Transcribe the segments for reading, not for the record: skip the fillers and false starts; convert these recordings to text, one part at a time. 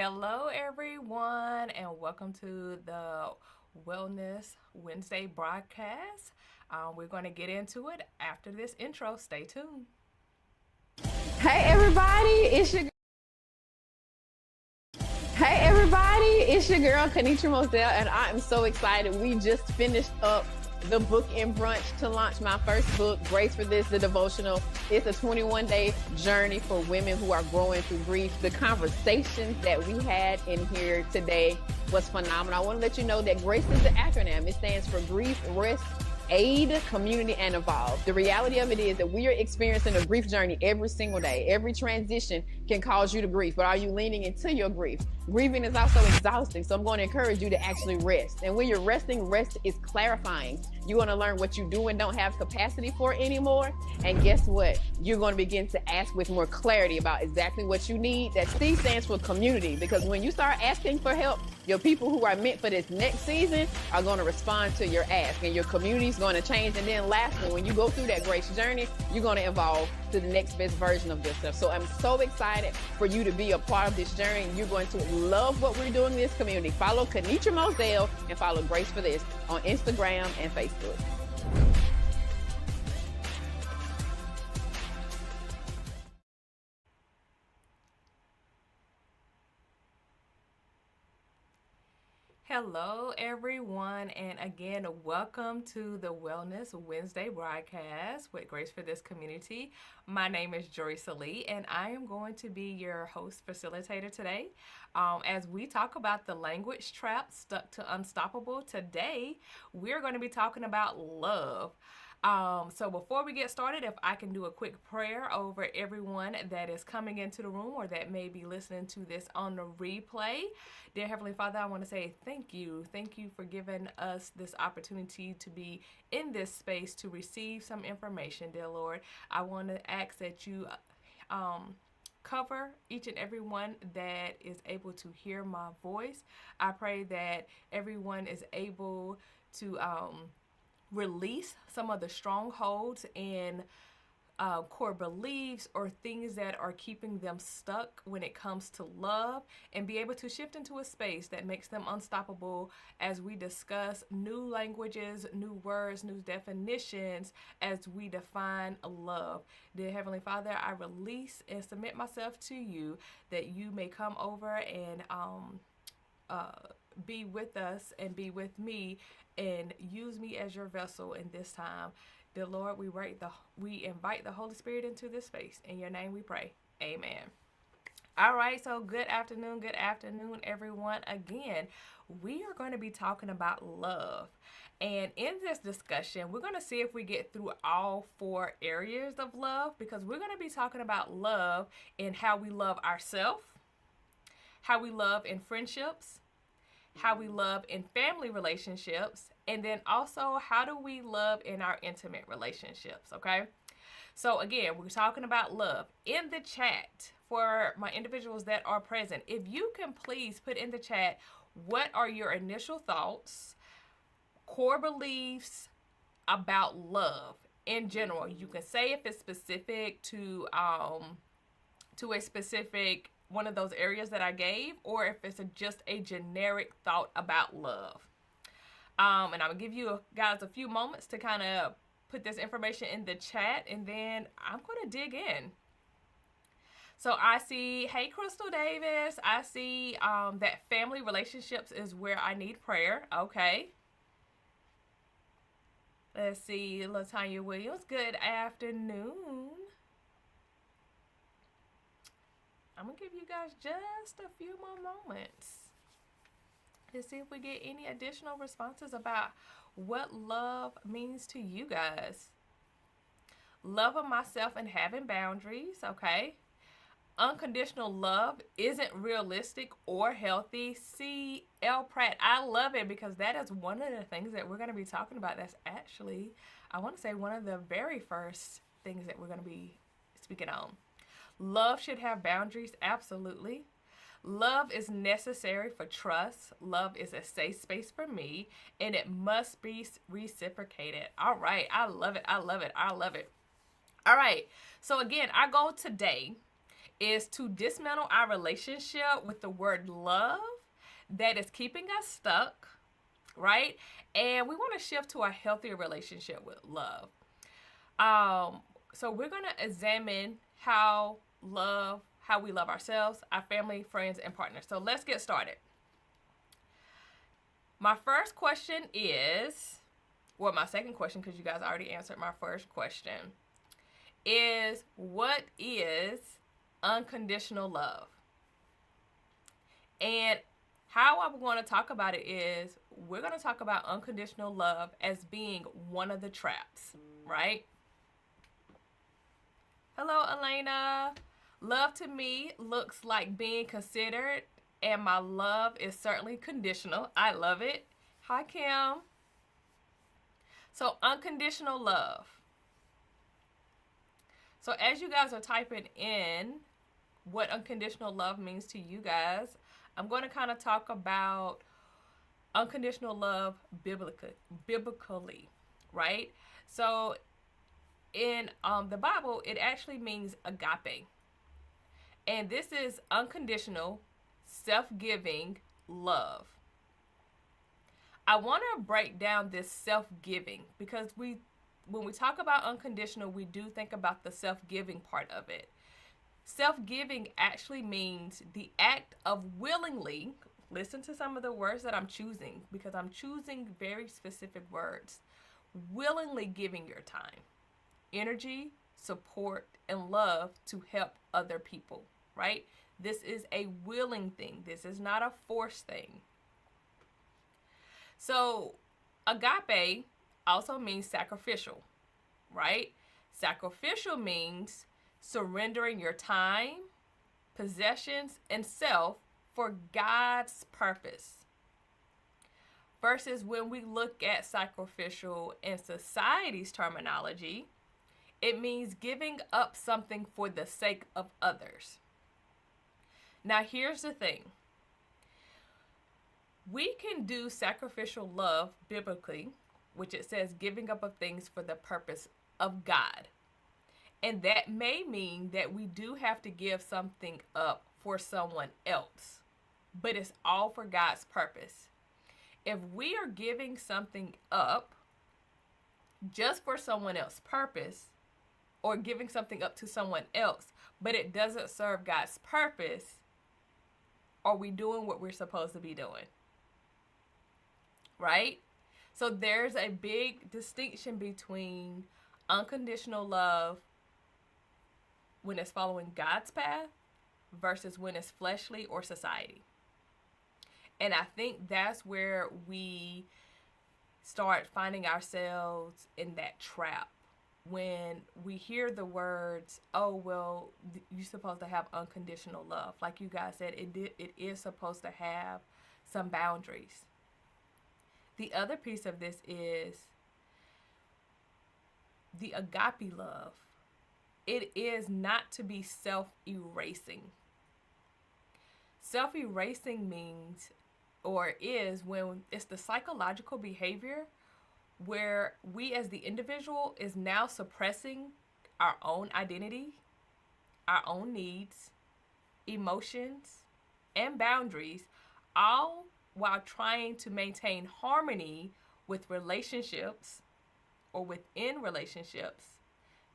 Hello, everyone, and welcome to the Wellness Wednesday broadcast. We're going to get into it after this intro. Stay tuned. Hey everybody, it's your girl Kanitra Moselle, and I am so excited. We just finished up the book and brunch to launch my first book, Grace for This, the devotional. It's a 21-day journey for women who are growing through grief. The conversations that we had in here today was phenomenal. I want to let you know that GRACE is the acronym. It stands for Grief, Rest, Aid, Community, and Evolve. The reality of it is that we are experiencing a grief journey every single day. Every transition can cause you to grief, but are you leaning into your grief? Grieving is also exhausting, so I'm going to encourage you to actually rest. And when you're resting, rest is clarifying. You're going to learn what you do and don't have capacity for anymore. And guess what? You're going to begin to ask with more clarity about exactly what you need. That C stands for community, because when you start asking for help, your people who are meant for this next season are going to respond to your ask, and your community is going to change. And then lastly, when you go through that grace journey, you're going to evolve to the next best version of yourself. So I'm so excited for you to be a part of this journey. You're going to love what we're doing in this community. Follow Kanitra Moselle and follow Grace for This on Instagram and Facebook. Hello, everyone, and again, welcome to the Wellness Wednesday broadcast with Grace for This community. My name is Jerecia Lee, and I am going to be your host facilitator today. As we talk about the language trap stuck to unstoppable, today we're going to be talking about love. So before we get started, if I can do a quick prayer over everyone that is coming into the room or that may be listening to this on the replay. Dear Heavenly Father, I want to say thank you. Thank you for giving us this opportunity to be in this space to receive some information, dear Lord. I want to ask that you cover each and every one that is able to hear my voice. I pray that everyone is able to release some of the strongholds and core beliefs or things that are keeping them stuck when it comes to love, and be able to shift into a space that makes them unstoppable as we discuss new languages, new words, new definitions as we define love. Dear Heavenly Father, I release and submit myself to you that you may come over and be with us and be with me and use me as your vessel in this time. Dear Lord, we invite the Holy Spirit into this space. In your name we pray. Amen. All right, so good afternoon, everyone. Again, we are going to be talking about love. And in this discussion, we're going to see if we get through all 4 areas of love, because we're going to be talking about love and how we love ourselves, how we love in friendships, how we love in family relationships, and then also how do we love in our intimate relationships, okay? So again, we're talking about love. In the chat, for my individuals that are present, if you can please put in the chat, what are your initial thoughts, core beliefs about love in general? You can say if it's specific to a specific one of those areas that I gave, or if it's just a generic thought about love. And I'm gonna give you guys a few moments to kind of put this information in the chat, and then I'm gonna dig in. So I see, hey Crystal Davis, I see that family relationships is where I need prayer. Okay. Let's see, Latanya Williams, good afternoon. I'm going to give you guys just a few more moments to see if we get any additional responses about what love means to you guys. Love of myself and having boundaries, okay? Unconditional love isn't realistic or healthy. C. L. Pratt, I love it, because that is one of the things that we're going to be talking about. That's actually, I want to say, one of the very first things that we're going to be speaking on. Love should have boundaries, absolutely. Love is necessary for trust. Love is a safe space for me, and it must be reciprocated. All right, I love it. All right, so again, our goal today is to dismantle our relationship with the word love that is keeping us stuck, right? And we want to shift to a healthier relationship with love. So we're going to examine how we love ourselves, our family, friends, and partners. So let's get started. My first question is, well, my second question, because you guys already answered my first question, is what is unconditional love? And how I'm going to talk about it is we're going to talk about unconditional love as being one of the traps, right? Hello, Elena. Love to me looks like being considered, and my love is certainly conditional. I love it. Hi, Kim. So, unconditional love. So, as you guys are typing in what unconditional love means to you guys, I'm going to kind of talk about unconditional love biblically, right? So, in the Bible, it actually means agape. And this is unconditional, self-giving love. I want to break down this self-giving because when we talk about unconditional, we do think about the self-giving part of it. Self-giving actually means the act of willingly, listen to some of the words that I'm choosing because I'm choosing very specific words, willingly giving your time, energy, support, and love to help other people, right? This is a willing thing. This is not a forced thing. So, agape also means sacrificial, right? Sacrificial means surrendering your time, possessions, and self for God's purpose. Versus when we look at sacrificial in society's terminology, it means giving up something for the sake of others. Now, here's the thing. We can do sacrificial love biblically, which it says giving up of things for the purpose of God. And that may mean that we do have to give something up for someone else, but it's all for God's purpose. If we are giving something up just for someone else's purpose, or giving something up to someone else, but it doesn't serve God's purpose, are we doing what we're supposed to be doing? Right? So there's a big distinction between unconditional love when it's following God's path versus when it's fleshly or society. And I think that's where we start finding ourselves in that trap. When we hear the words, oh, well, you're supposed to have unconditional love. Like you guys said, it is supposed to have some boundaries. The other piece of this is the agape love. It is not to be self-erasing. Self-erasing means, or is, when it's the psychological behavior where we as the individual is now suppressing our own identity, our own needs, emotions, and boundaries, all while trying to maintain harmony with relationships or within relationships,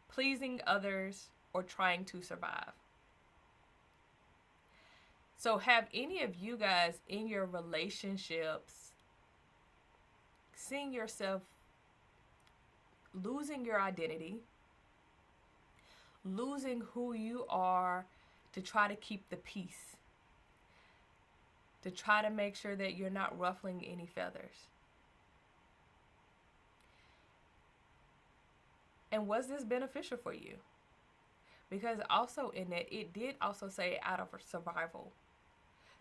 pleasing others, or trying to survive. So have any of you guys in your relationships seen yourself losing your identity, losing who you are to try to keep the peace, to try to make sure that you're not ruffling any feathers? And was this beneficial for you? Because also in it did also say out of survival.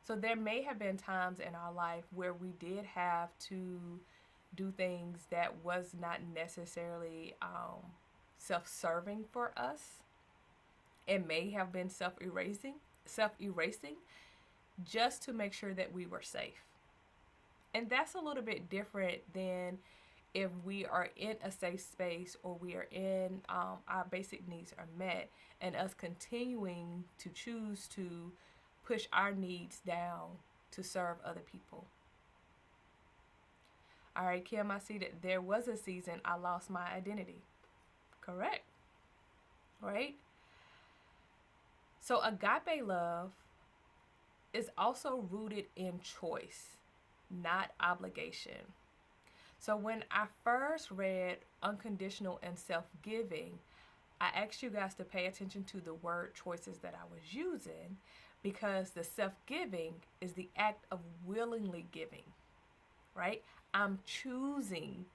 So there may have been times in our life where we did have to do things that was not necessarily self-serving for us. It may have been self-erasing just to make sure that we were safe. And that's a little bit different than if we are in a safe space, or we are in our basic needs are met, and us continuing to choose to push our needs down to serve other people. All right, Kim, I see that there was a season I lost my identity. Correct. Right? So agape love is also rooted in choice, not obligation. So when I first read unconditional and self-giving, I asked you guys to pay attention to the word choices that I was using, because the self-giving is the act of willingly giving, right? I'm choosing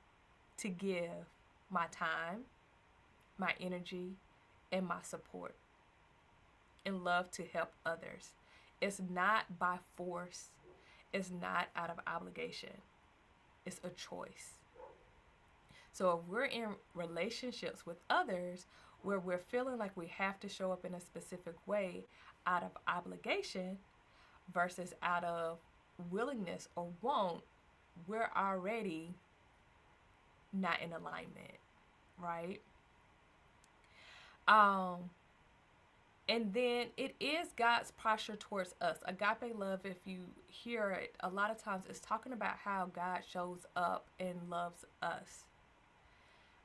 to give my time, my energy, and my support and love to help others. It's not by force. It's not out of obligation. It's a choice. So if we're in relationships with others where we're feeling like we have to show up in a specific way out of obligation versus out of willingness or want, we're already not in alignment, right? And then it is God's posture towards us. Agape love, if you hear it, a lot of times it's talking about how God shows up and loves us.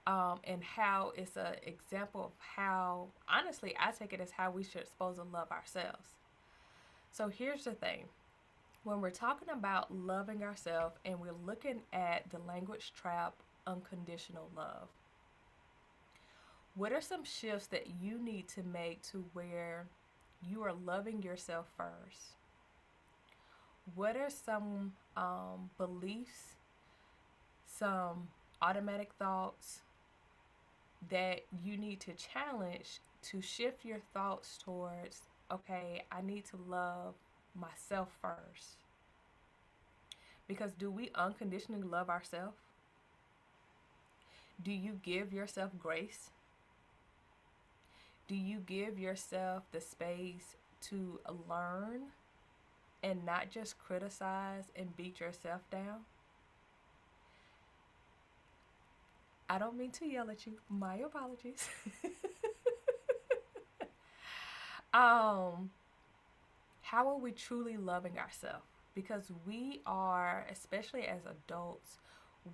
And how it's an example of how, honestly, I take it as how we should supposed to love ourselves. So here's the thing. When we're talking about loving ourselves and we're looking at the language trap, unconditional love, what are some shifts that you need to make to where you are loving yourself first? What are some beliefs, some automatic thoughts that you need to challenge to shift your thoughts towards, okay, I need to love myself first? Because do we unconditionally love ourselves? Do you give yourself grace? Do you give yourself the space to learn and not just criticize and beat yourself down? I don't mean to yell at you. My apologies. How are we truly loving ourselves? Because we are, especially as adults,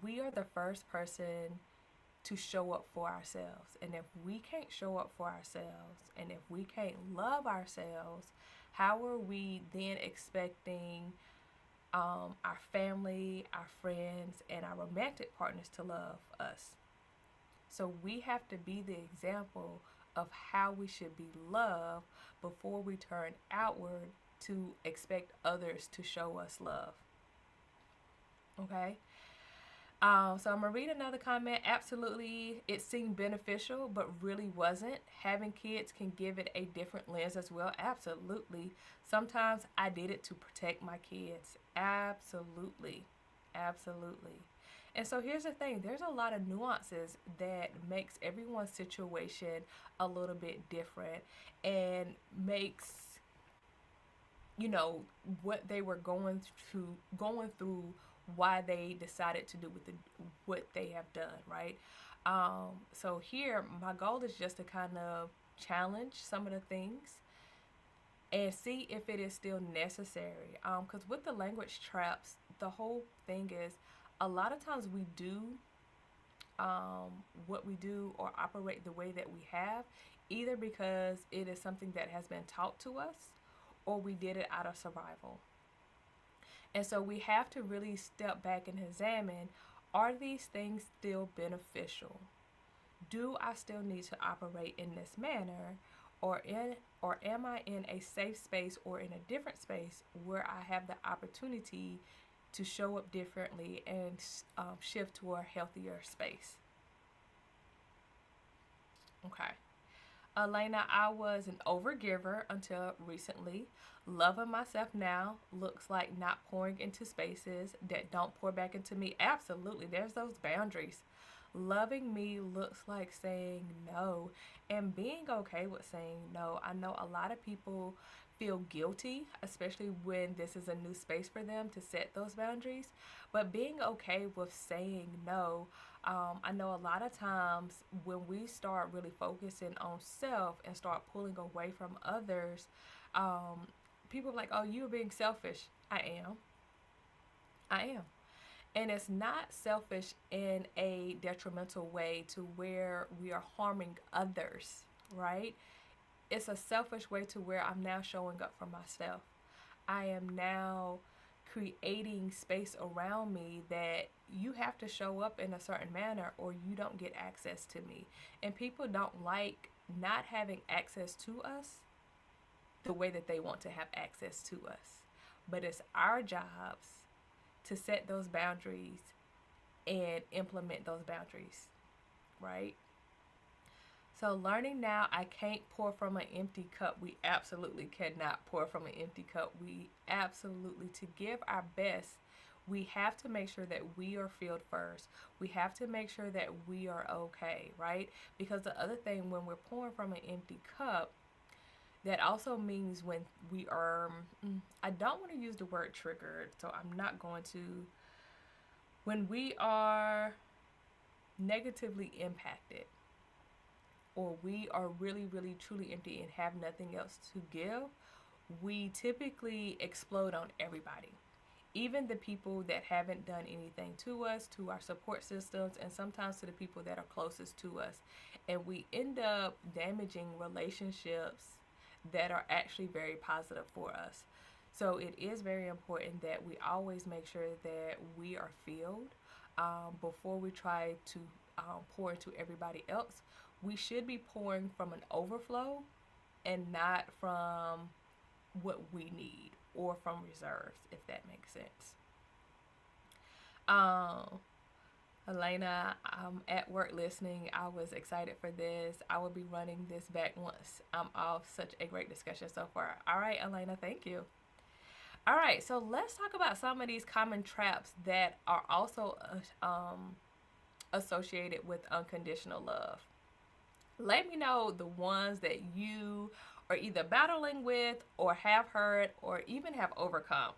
we are the first person to show up for ourselves. And if we can't show up for ourselves, and if we can't love ourselves, how are we then expecting our family, our friends, and our romantic partners to love us? So we have to be the example of how we should be loved before we turn outward to expect others to show us love. Okay? So I'm going to read another comment. Absolutely, it seemed beneficial, but really wasn't. Having kids can give it a different lens as well. Absolutely. Sometimes I did it to protect my kids. Absolutely. Absolutely. And so here's the thing. There's a lot of nuances that makes everyone's situation a little bit different and makes, you know, what they were going through, why they decided to do what they have done, right? So here, my goal is just to kind of challenge some of the things and see if it is still necessary. Because with the language traps, the whole thing is a lot of times we do what we do or operate the way that we have, either because it is something that has been taught to us or we did it out of survival. And so we have to really step back and examine, are these things still beneficial? Do I still need to operate in this manner? Or am I in a safe space or in a different space where I have the opportunity to show up differently and shift to a healthier space? Okay. Elena, I was an overgiver until recently. Loving myself now looks like not pouring into spaces that don't pour back into me. Absolutely. There's those boundaries. Loving me looks like saying no and being okay with saying no. I know a lot of people feel guilty, especially when this is a new space for them to set those boundaries. But being okay with saying no I know a lot of times when we start really focusing on self and start pulling away from others, um, people are like, oh, you're being selfish. I am. I am. And it's not selfish in a detrimental way to where we are harming others, right? It's a selfish way to where I'm now showing up for myself. I am now creating space around me that you have to show up in a certain manner or you don't get access to me. And people don't like not having access to us the way that they want to have access to us. But it's our jobs to set those boundaries and implement those boundaries, right? So learning now, I can't pour from an empty cup. We absolutely cannot pour from an empty cup. We absolutely, to give our best, we have to make sure that we are filled first. We have to make sure that we are okay, right? Because the other thing, when we're pouring from an empty cup, that also means when we are, I don't want to use the word triggered, so I'm not going to, when we are negatively impacted, or we are really, really, truly empty and have nothing else to give, we typically explode on everybody. Even the people that haven't done anything to us, to our support systems, and sometimes to the people that are closest to us. And we end up damaging relationships that are actually very positive for us. So it is very important that we always make sure that we are filled before we try to pour into everybody else. We should be pouring from an overflow and not from what we need or from reserves, if that makes sense. Elena, I'm at work listening. I was excited for this. I will be running this back once I'm off. Such a great discussion so far. All right, Elena, thank you. All right, so let's talk about some of these common traps that are also associated with unconditional love. Let me know the ones that you are either battling with or have heard or even have overcome.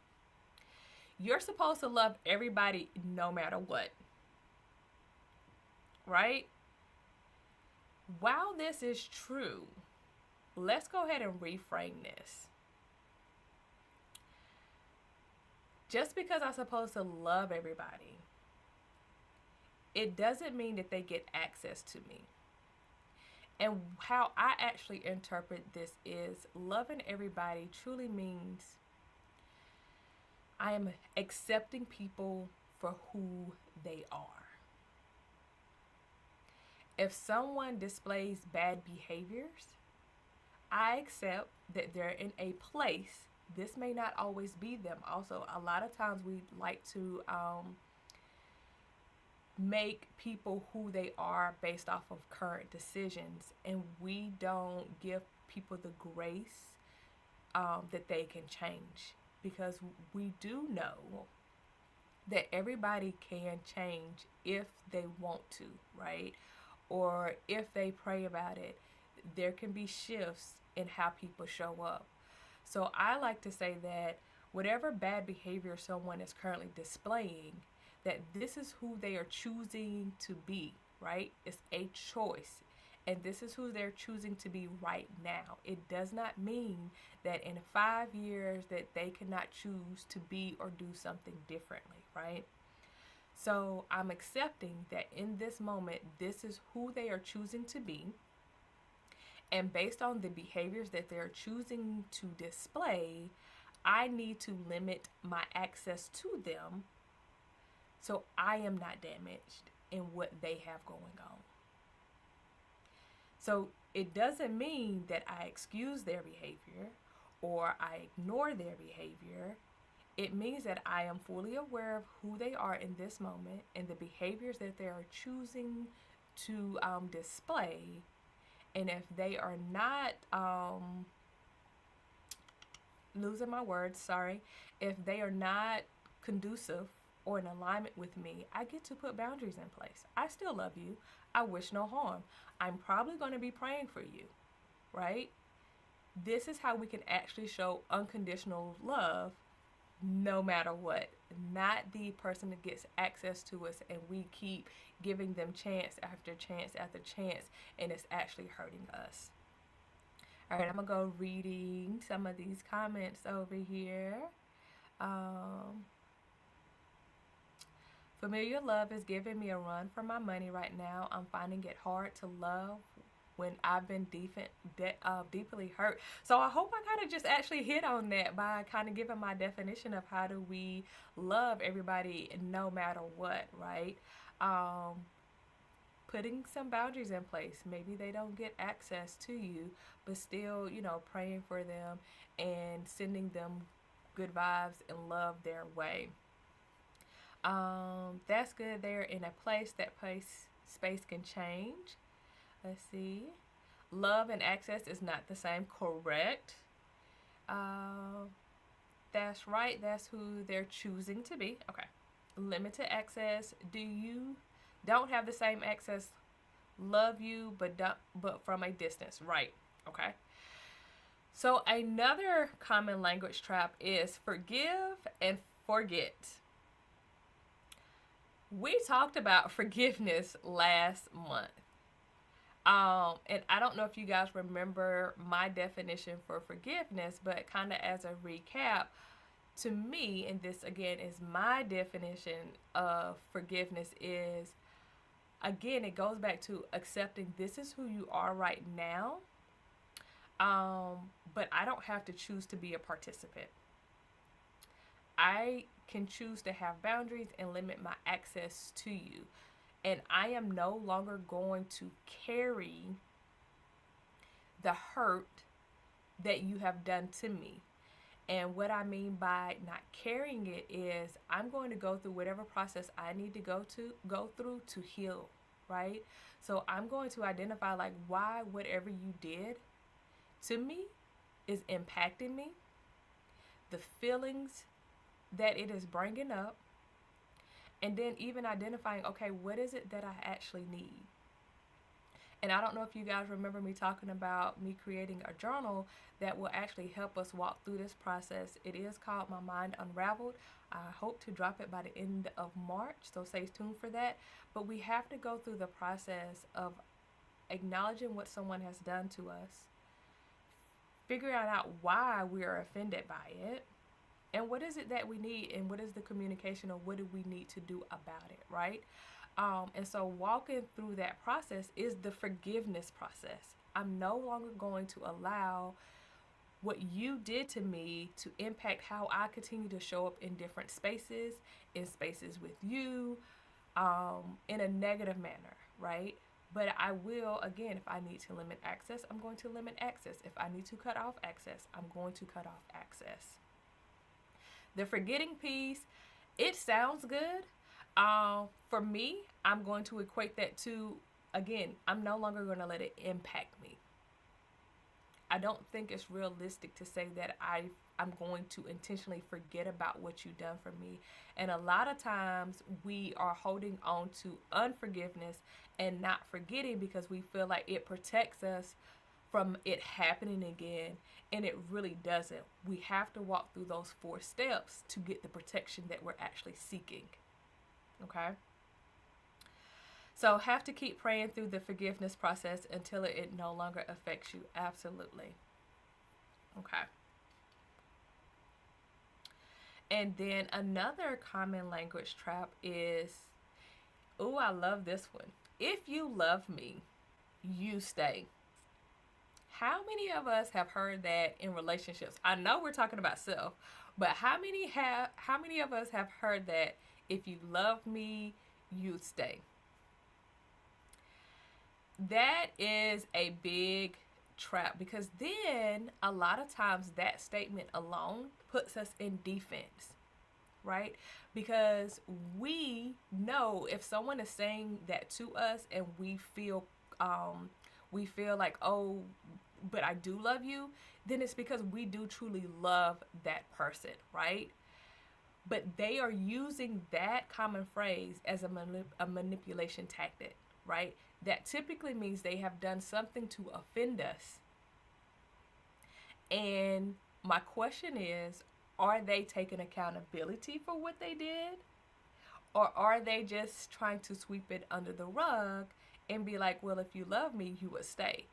You're supposed to love everybody no matter what, right? While this is true, let's go ahead and reframe this. Just because I'm supposed to love everybody, it doesn't mean that they get access to me. And how I actually interpret this is loving everybody truly means I am accepting people for who they are. If someone displays bad behaviors, I accept that they're in a place. This may not always be them. Also, a lot of times we like to make people who they are based off of current decisions, and we don't give people the grace that they can change, because we do know that everybody can change if they want to, right? Or if they pray about it, there can be shifts in how people show up. So I like to say that whatever bad behavior someone is currently displaying, that this is who they are choosing to be, right? It's a choice. And this is who they're choosing to be right now. It does not mean that in 5 years that they cannot choose to be or do something differently, right? So I'm accepting that in this moment, this is who they are choosing to be. And based on the behaviors that they're choosing to display, I need to limit my access to them so I am not damaged in what they have going on. So it doesn't mean that I excuse their behavior or I ignore their behavior. It means that I am fully aware of who they are in this moment and the behaviors that they are choosing to display. And if they are not, losing my words, sorry, if they are not conducive or in alignment with me, I get to put boundaries in place. I still love you. I wish no harm. I'm probably going to be praying for you, right? This is how we can actually show unconditional love no matter what. Not the person that gets access to us and we keep giving them chance after chance after chance, and it's actually hurting us. All right, I'm gonna go reading some of these comments over here. Um, Familiar love is giving me a run for my money right now. I'm finding it hard to love when I've been deeply hurt. So I hope I kind of just actually hit on that by kind of giving my definition of how do we love everybody no matter what, right? Putting some boundaries in place. Maybe they don't get access to you, but still, praying for them and sending them good vibes and love their way. That's good. They're in a place that space can change. Let's see. Love and access is not the same. Correct. That's right. That's who they're choosing to be. Okay. Limited access. Don't have the same access? Love you, but from a distance. Right. Okay. So another common language trap is forgive and forget. We talked about forgiveness last month. And I don't know if you guys remember my definition for forgiveness, but kind of as a recap, to me, and this again is my definition of forgiveness, is again, it goes back to accepting this is who you are right now. But I don't have to choose to be a participant. I can choose to have boundaries and limit my access to you. And I am no longer going to carry the hurt that you have done to me. And what I mean by not carrying it is I'm going to go through whatever process I need to go through to heal, right? So I'm going to identify like why whatever you did to me is impacting me, the feelings that it is bringing up, and then even identifying, okay, what is it that I actually need? And I don't know if you guys remember me talking about me creating a journal that will actually help us walk through this process. It is called My Mind Unraveled. I hope to drop it by the end of March, so stay tuned for that. But we have to go through the process of acknowledging what someone has done to us, figuring out why we are offended by it, and what is it that we need, and what is the communication, or what do we need to do about it, right? And so walking through that process is the forgiveness process. I'm no longer going to allow what you did to me to impact how I continue to show up in different spaces, in spaces with you, in a negative manner, right? But I will, again, if I need to limit access, I'm going to limit access. If I need to cut off access, I'm going to cut off access. The forgetting piece, it sounds good. For me, I'm going to equate that to, again, I'm no longer going to let it impact me. I don't think it's realistic to say that I'm going to intentionally forget about what you've done for me. And a lot of times we are holding on to unforgiveness and not forgetting because we feel like it protects us from it happening again, and it really doesn't. We have to walk through those 4 steps to get the protection that we're actually seeking. Okay? So have to keep praying through the forgiveness process until it no longer affects you. Absolutely. Okay. And then another common language trap is, oh, I love this one. If you love me, you stay. How many of us have heard that in relationships? I know we're talking about self, but how many of us have heard that if you love me, you stay? That is a big trap, because then a lot of times that statement alone puts us in defense, right? Because we know if someone is saying that to us and we feel like, oh, but I do love you, then it's because we do truly love that person, right? But they are using that common phrase as a manipulation tactic, right? That typically means they have done something to offend us. And my question is, are they taking accountability for what they did? Or are they just trying to sweep it under the rug and be like, well, if you love me, you would stay.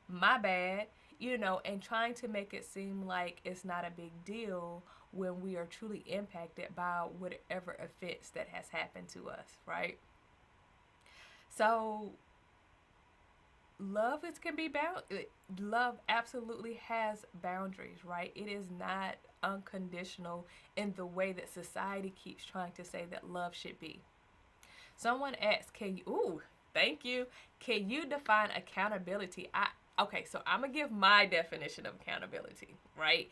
My bad, and trying to make it seem like it's not a big deal when we are truly impacted by whatever offense that has happened to us, right? So love absolutely has boundaries, right? It is not unconditional in the way that society keeps trying to say that love should be. Someone asked, thank you. Can you define accountability? Okay, so I'm gonna give my definition of accountability, right?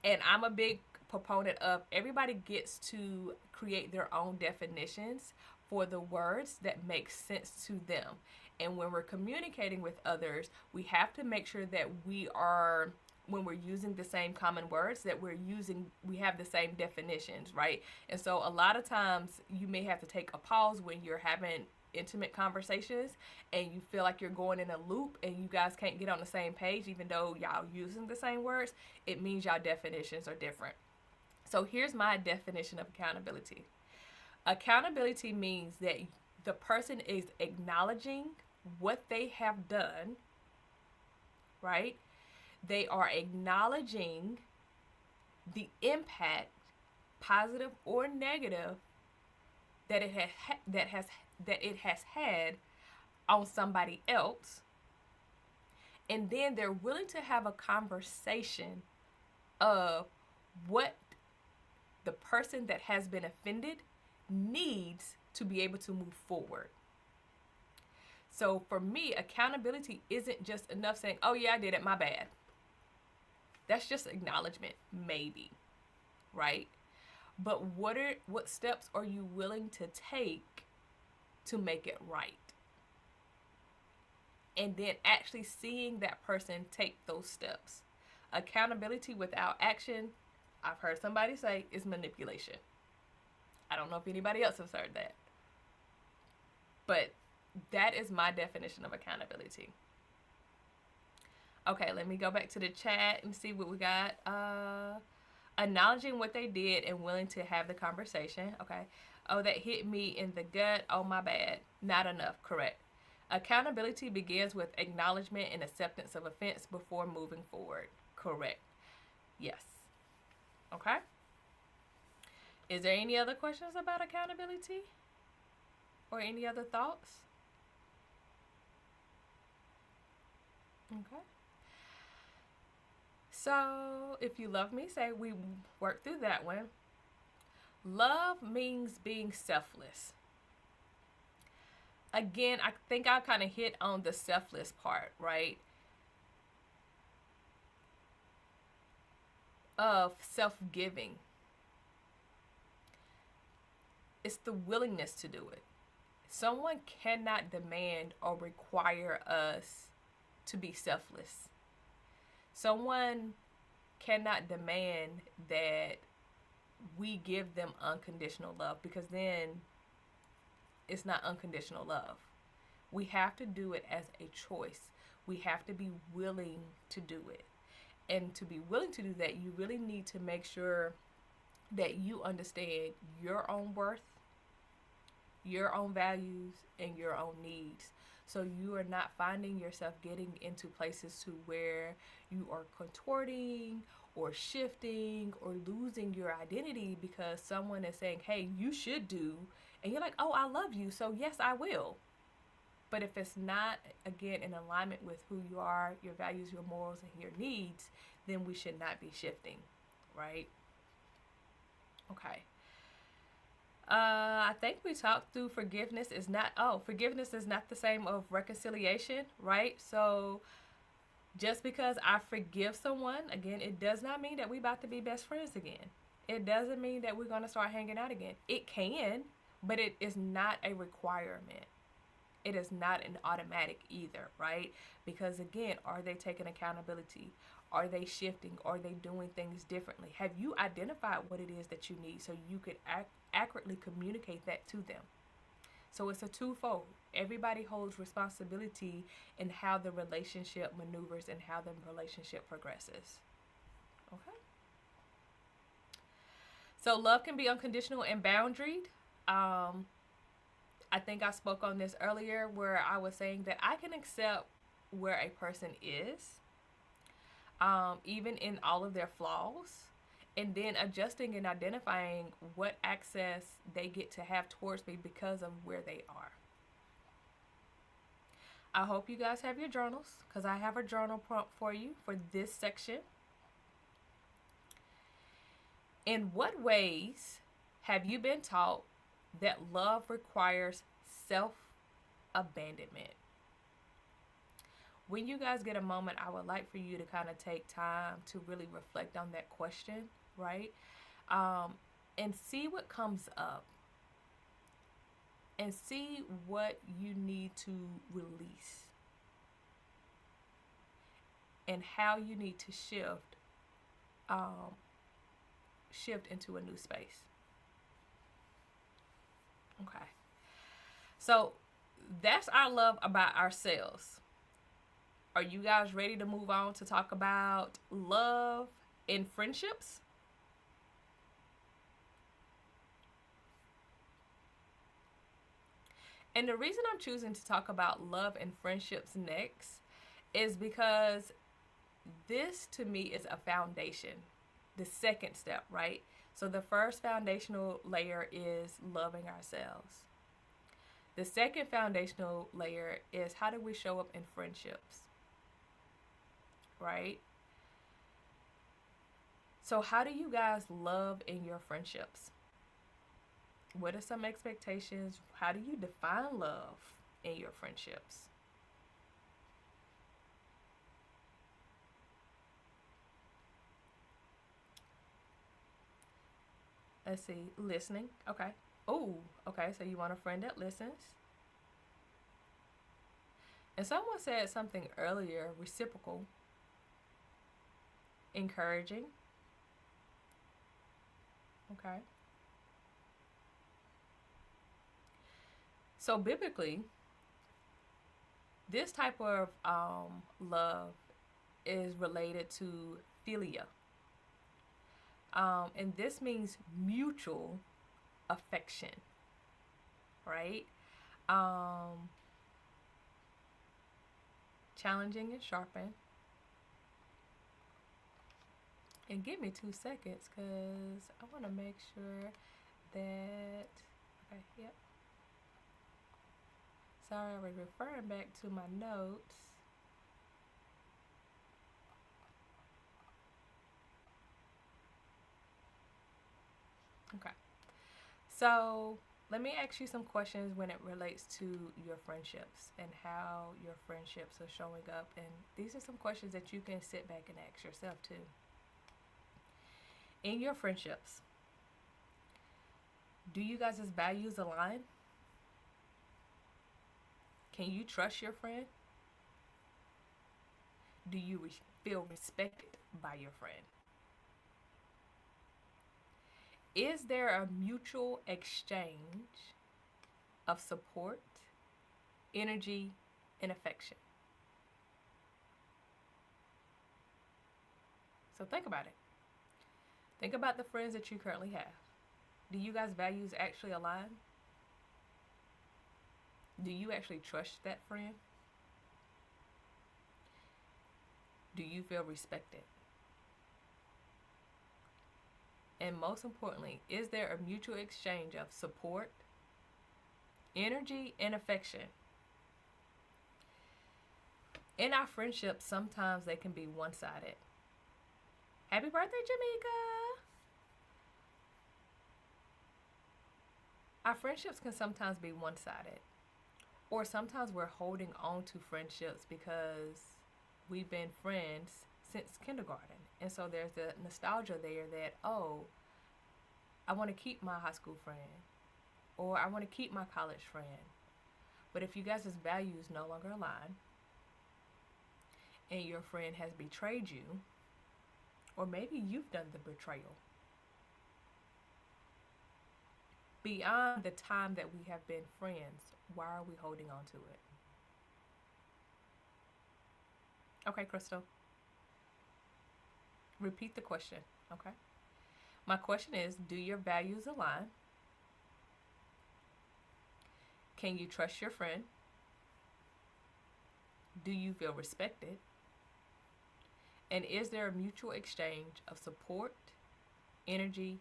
And I'm a big proponent of everybody gets to create their own definitions for the words that make sense to them. And when we're communicating with others, we have to make sure that when we're using the same common words, that we have the same definitions, right? And so a lot of times you may have to take a pause when you're having intimate conversations and you feel like you're going in a loop and you guys can't get on the same page even though y'all using the same words. It means y'all definitions are different. So here's my definition of accountability. Accountability means that the person is acknowledging what they have done, right? They are acknowledging the impact, positive or negative, that it has had on somebody else. And then they're willing to have a conversation of what the person that has been offended needs to be able to move forward. So for me, accountability isn't just enough saying, oh yeah, I did it, my bad. That's just acknowledgement, maybe, right? But what steps are you willing to take to make it right? And then actually seeing that person take those steps. Accountability without action, I've heard somebody say, is manipulation. I don't know if anybody else has heard that. But that is my definition of accountability. Okay, let me go back to the chat and see what we got. Acknowledging what they did and willing to have the conversation. Okay. Oh, that hit me in the gut. Oh, my bad. Not enough. Correct. Accountability begins with acknowledgement and acceptance of offense before moving forward. Correct. Yes. Okay. Is there any other questions about accountability? Or any other thoughts? Okay. So, if you love me, say we work through that one. Love means being selfless. Again, I think I kind of hit on the selfless part, right? Of self-giving. It's the willingness to do it. Someone cannot demand or require us to be selfless. Someone cannot demand that we give them unconditional love, because then it's not unconditional love. We have to do it as a choice. We have to be willing to do it. And to be willing to do that, you really need to make sure that you understand your own worth, your own values, and your own needs. So you are not finding yourself getting into places to where you are contorting or shifting or losing your identity because someone is saying, hey, you should do. And you're like, oh, I love you, so yes, I will. But if it's not, again, in alignment with who you are, your values, your morals, and your needs, then we should not be shifting, right? Okay. I think we talked through forgiveness is not the same of reconciliation, right? So just because I forgive someone, again, it does not mean that we about to be best friends again. It doesn't mean that we're going to start hanging out again. It can, but it is not a requirement. It is not an automatic either, right? Because again, are they taking accountability? Are they shifting? Are they doing things differently? Have you identified what it is that you need so you could accurately communicate that to them? So it's a twofold. Everybody holds responsibility in how the relationship maneuvers and how the relationship progresses. Okay? So love can be unconditional and boundaried. I think I spoke on this earlier where I was saying that I can accept where a person is, even in all of their flaws, and then adjusting and identifying what access they get to have towards me because of where they are. I hope you guys have your journals because I have a journal prompt for you for this section. In what ways have you been taught that love requires self-abandonment? When you guys get a moment, I would like for you to kind of take time to really reflect on that question, right? And see what comes up. And see what you need to release. And how you need to shift into a new space. Okay. So that's our love about ourselves. Are you guys ready to move on to talk about love in friendships? And the reason I'm choosing to talk about love and friendships next is because this to me is a foundation. The second step, right? So the first foundational layer is loving ourselves. The second foundational layer is how do we show up in friendships, right? So how do you guys love in your friendships? What are some expectations? How do you define love in your friendships? Let's see, listening. Okay. Oh, okay. So you want a friend that listens. And someone said something earlier, reciprocal, encouraging. Okay. So biblically, this type of love is related to philia. And this means mutual affection, right? Challenging and sharpen. And give me 2 seconds because I want to make sure that, okay, yep. Sorry, I was referring back to my notes. Okay. So let me ask you some questions when it relates to your friendships and how your friendships are showing up. And these are some questions that you can sit back and ask yourself too. In your friendships, do you guys' values align? Can you trust your friend? Do you feel respected by your friend? Is there a mutual exchange of support, energy, and affection? So think about it. Think about the friends that you currently have. Do you guys' values actually align? Do you actually trust that friend? Do you feel respected? And most importantly, is there a mutual exchange of support, energy, and affection? In our friendships, sometimes they can be one-sided. Happy birthday, Jamaica! Our friendships can sometimes be one-sided. Or sometimes we're holding on to friendships because we've been friends since kindergarten. And so there's the nostalgia there that, oh, I want to keep my high school friend. Or I want to keep my college friend. But if you guys' values no longer align, and your friend has betrayed you, or maybe you've done the betrayal, beyond the time that we have been friends, why are we holding on to it? Okay, Crystal. Repeat the question, okay? My question is, do your values align? Can you trust your friend? Do you feel respected? And is there a mutual exchange of support, energy,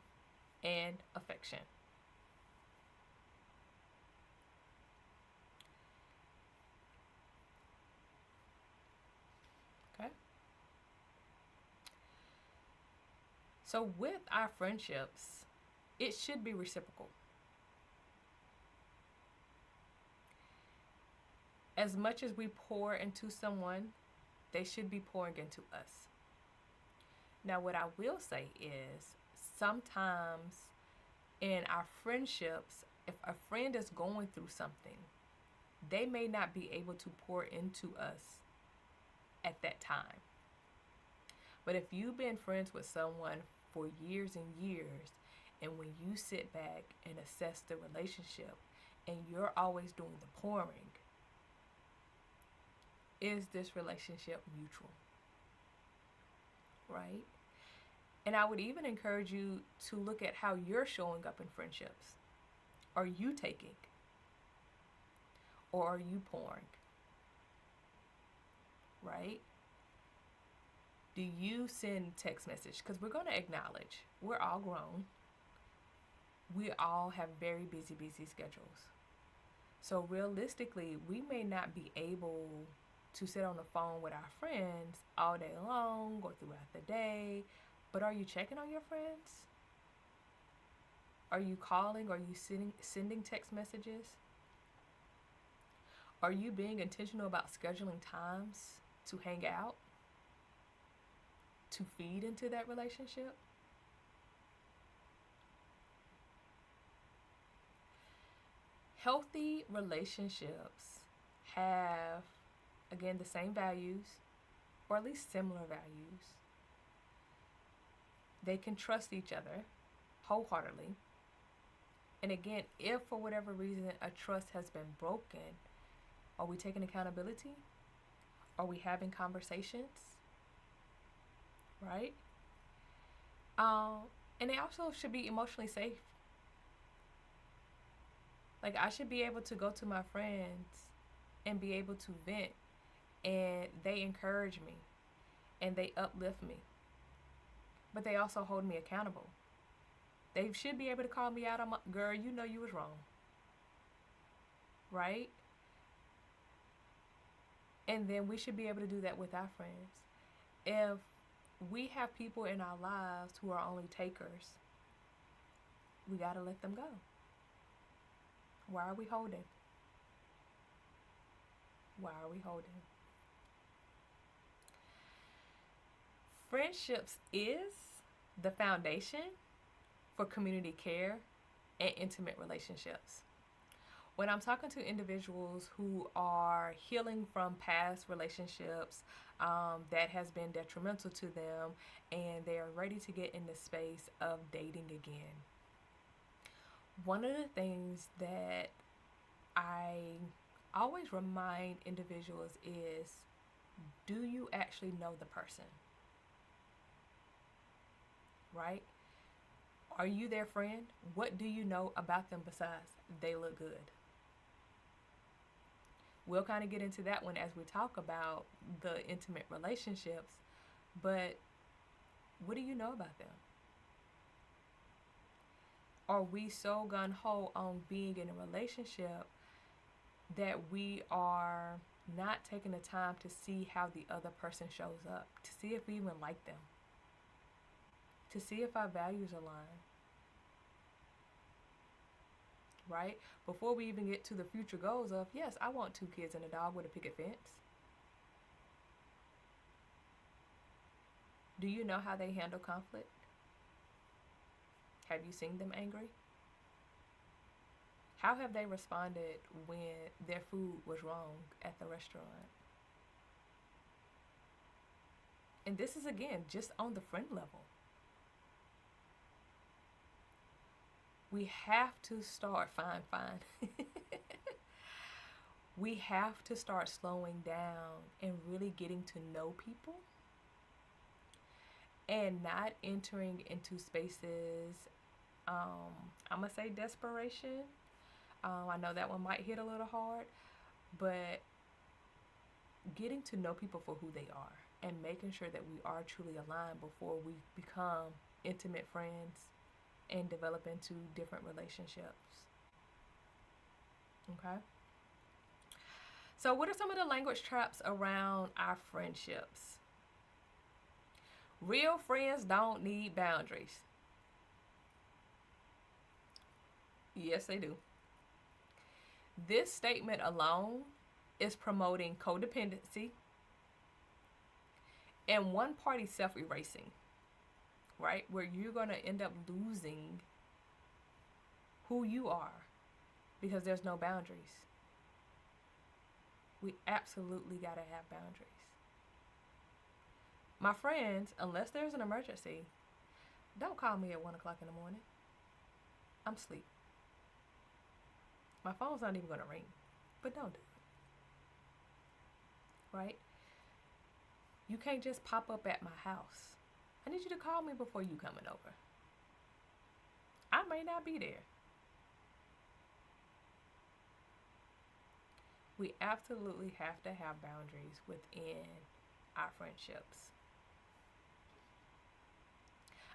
and affection? Okay. So with our friendships, it should be reciprocal. As much as we pour into someone, they should be pouring into us. Now, what I will say is sometimes in our friendships, if a friend is going through something, they may not be able to pour into us at that time. But if you've been friends with someone for years and years, and when you sit back and assess the relationship and you're always doing the pouring, is this relationship mutual? Right? And I would even encourage you to look at how you're showing up in friendships. Are you taking? Or are you pouring? Right? Do you send text message? Because we're going to acknowledge we're all grown. We all have very busy schedules. So realistically, we may not be able to sit on the phone with our friends all day long or throughout the day. But are you checking on your friends? Are you calling? Are you sending text messages? Are you being intentional about scheduling times to hang out? To feed into that relationship? Healthy relationships have, again, the same values, or at least similar values. They can trust each other wholeheartedly. And again, if for whatever reason a trust has been broken, are we taking accountability? Are we having conversations? Right? And they also should be emotionally safe. Like, I should be able to go to my friends and be able to vent, and they encourage me and they uplift me, but they also hold me accountable. They should be able to call me out on my, girl, you know you was wrong. Right? And then we should be able to do that with our friends. If we have people in our lives who are only takers, we got to let them go. Why are we holding? Why are we holding? Friendships is the foundation for community care and intimate relationships. When I'm talking to individuals who are healing from past relationships that has been detrimental to them, and they are ready to get in the space of dating again, one of the things that I always remind individuals is, do you actually know the person? Right? Are you their friend? What do you know about them besides they look good? We'll kind of get into that one as we talk about the intimate relationships, but what do you know about them? Are we so gung-ho on being in a relationship that we are not taking the time to see how the other person shows up, to see if we even like them, to see if our values align? Right? Before we even get to the future goals of, yes, I want 2 kids and a dog with a picket fence. Do you know how they handle conflict? Have you seen them angry? How have they responded when their food was wrong at the restaurant? And this is, again, just on the friend level. We have to start, fine. We have to start slowing down and really getting to know people and not entering into spaces, I'm going to say desperation. I know that one might hit a little hard, but getting to know people for who they are and making sure that we are truly aligned before we become intimate friends and develop into different relationships. Okay? So, what are some of the language traps around our friendships? Real friends don't need boundaries. Yes, they do. This statement alone is promoting codependency and one party self-erasing, right? Where you're going to end up losing who you are because there's no boundaries. We absolutely got to have boundaries. My friends, unless there's an emergency, don't call me at 1 o'clock in the morning. I'm asleep. My phone's not even going to ring, but don't do it. Right? You can't just pop up at my house. I need you to call me before you coming over. I may not be there. We absolutely have to have boundaries within our friendships.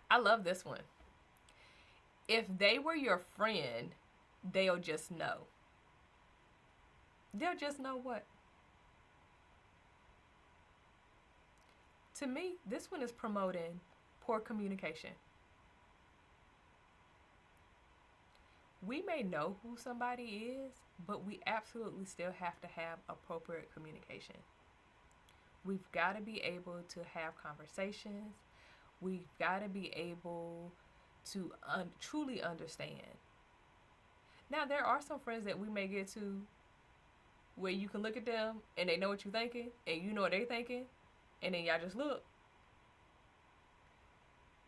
I love this one. If they were your friend, they'll just know. They'll just know what? To me, this one is promoting poor communication. We may know who somebody is, but we absolutely still have to have appropriate communication. We've got to be able to have conversations. We've got to be able to truly understand. Now, there are some friends that we may get to where you can look at them and they know what you're thinking and you know what they're thinking, and then y'all just look.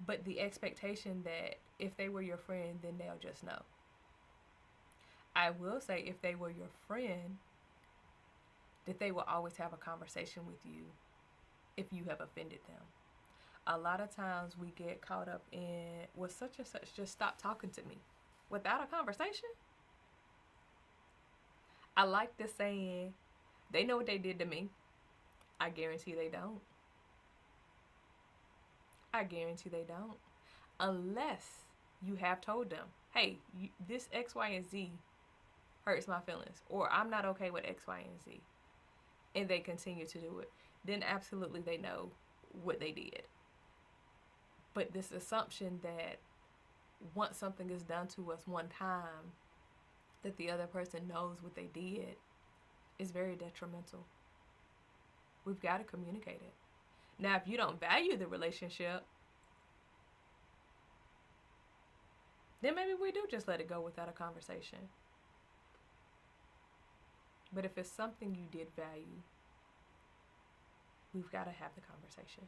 But the expectation that if they were your friend, then they'll just know. I will say, if they were your friend, that they will always have a conversation with you if you have offended them. A lot of times we get caught up in, well, such and such just stopped talking to me without a conversation. I like the saying, they know what they did to me. I guarantee they don't. I guarantee they don't. Unless you have told them, hey, this X, Y, and Z hurts my feelings, or I'm not okay with X, Y, and Z, and they continue to do it, then absolutely they know what they did. But this assumption that once something is done to us one time, that the other person knows what they did is very detrimental. We've got to communicate it. Now, if you don't value the relationship, then maybe we do just let it go without a conversation. But if it's something you did value, we've got to have the conversation.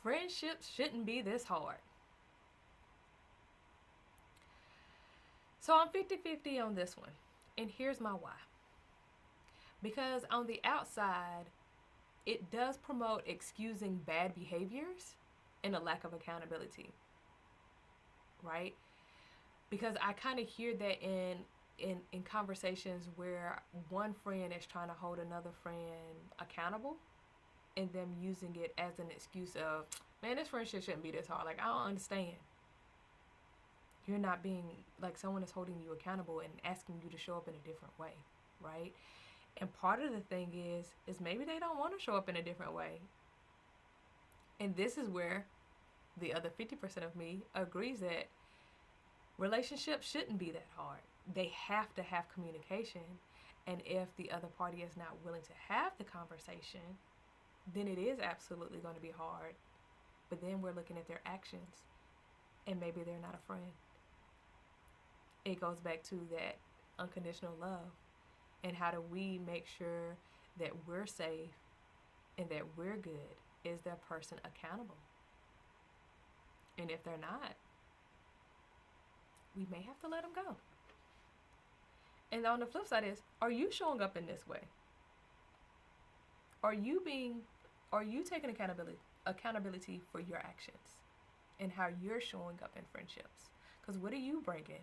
Friendships shouldn't be this hard. So I'm 50-50 on this one. And here's my why. Because on the outside, it does promote excusing bad behaviors and a lack of accountability. Right? Because I kind of hear that in conversations where one friend is trying to hold another friend accountable, and them using it as an excuse of, man, this friendship shouldn't be this hard. Like, I don't understand. You're not being, like, someone is holding you accountable and asking you to show up in a different way, right? And part of the thing is maybe they don't want to show up in a different way. And this is where the other 50% of me agrees that relationships shouldn't be that hard. They have to have communication. And if the other party is not willing to have the conversation, then it is absolutely going to be hard. But then we're looking at their actions, and maybe they're not a friend. It goes back to that unconditional love. And how do we make sure that we're safe and that we're good? Is that person accountable? And if they're not, we may have to let them go. And on the flip side is, are you showing up in this way? Are you being Are you taking accountability for your actions and how you're showing up in friendships? Because what are you bringing?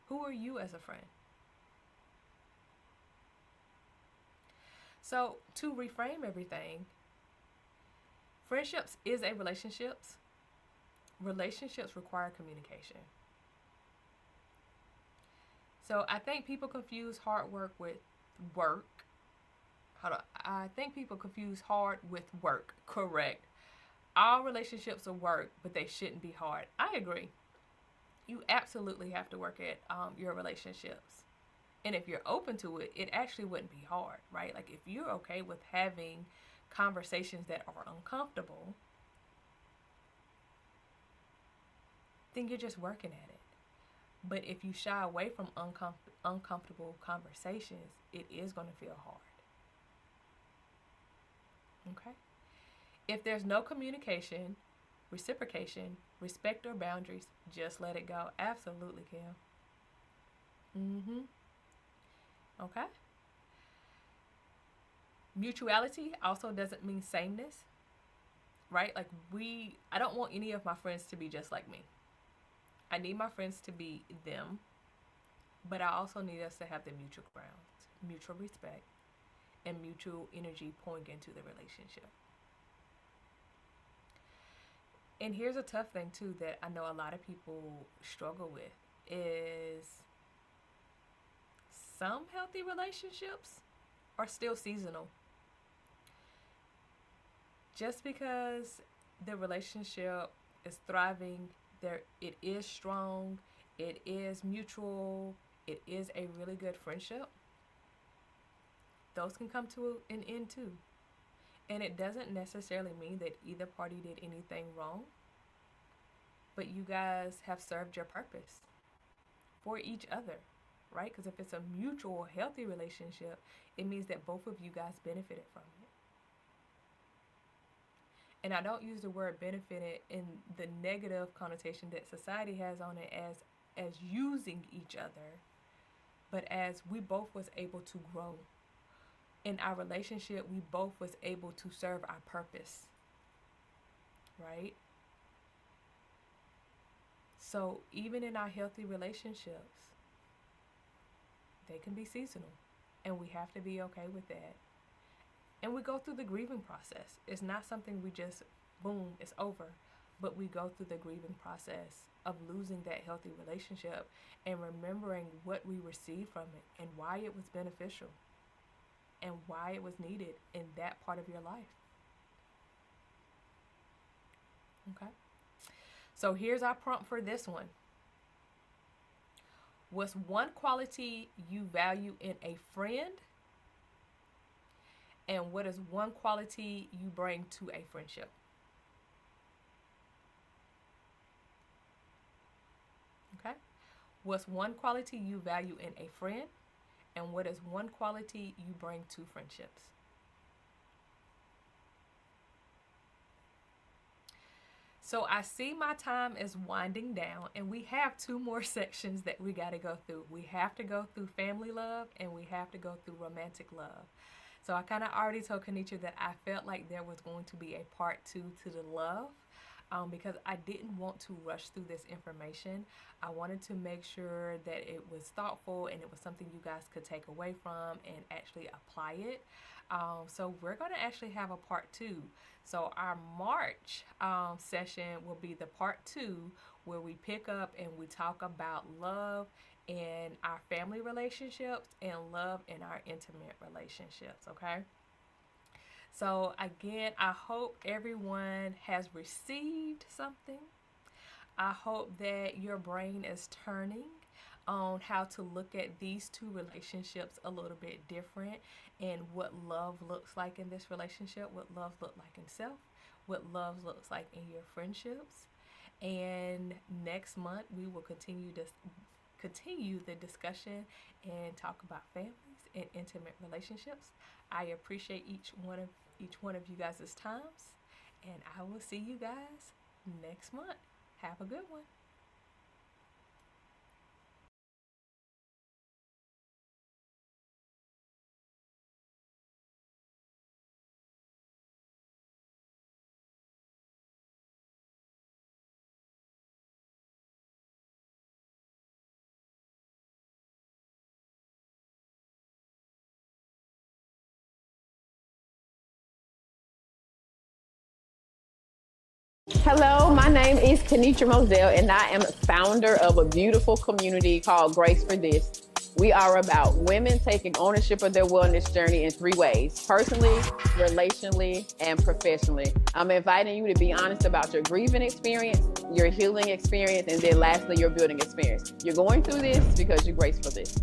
Who are you as a friend? So to reframe everything, friendships is a relationships. Relationships require communication. So I think people confuse hard work with work. Hold on. I think people confuse hard with work. Correct. All relationships are work, but they shouldn't be hard. I agree. You absolutely have to work at your relationships. And if you're open to it, it actually wouldn't be hard, right? Like if you're okay with having conversations that are uncomfortable, then you're just working at it. But if you shy away from uncomfortable conversations, it is going to feel hard. Okay? If there's no communication, reciprocation, respect, or boundaries, just let it go. Absolutely, Kim. Okay? Mutuality also doesn't mean sameness, right? Like I don't want any of my friends to be just like me. I need my friends to be them, but I also need us to have the mutual grounds, mutual respect, and mutual energy pouring into the relationship. And here's a tough thing too that I know a lot of people struggle with is some healthy relationships are still seasonal. Just because the relationship is thriving, it is strong, it is mutual, it is a really good friendship, those can come to an end too. And it doesn't necessarily mean that either party did anything wrong, but you guys have served your purpose for each other, right? Because if it's a mutual, healthy relationship, it means that both of you guys benefited from it. And I don't use the word benefited in the negative connotation that society has on it as using each other, but as we both was able to grow. In our relationship, we both was able to serve our purpose, right? So even in our healthy relationships, they can be seasonal, and we have to be okay with that. And we go through the grieving process. It's not something we just, boom, it's over. But we go through the grieving process of losing that healthy relationship and remembering what we received from it and why it was beneficial and why it was needed in that part of your life. Okay? So here's our prompt for this one. What's one quality you value in a friend? And what is one quality you bring to a friendship? Okay? What's one quality you value in a friend? And what is one quality you bring to friendships? So I see my time is winding down, and we have 2 more sections that we got to go through. We have to go through family love, and we have to go through romantic love. So I kind of already told Kanisha that I felt like there was going to be a part 2 to the love. Because I didn't want to rush through this information. I wanted to make sure that it was thoughtful and it was something you guys could take away from and actually apply it. So we're going to actually have a part 2. So our March session will be the part 2 where we pick up and we talk about love in our family relationships and love in our intimate relationships, okay? So again, I hope everyone has received something. I hope that your brain is turning on how to look at these 2 relationships a little bit different and what love looks like in this relationship, what love looks like in self, what love looks like in your friendships. And next month we will continue the discussion and talk about families and intimate relationships. I appreciate each one of you guys' times, and I will see you guys next month. Have a good one. Hello, my name is Kenitra Moselle, and I am founder of a beautiful community called Grace for This. We are about women taking ownership of their wellness journey in 3 ways: personally, relationally, and professionally. I'm inviting you to be honest about your grieving experience, your healing experience, and then lastly, your building experience. You're going through this because you're graced for this.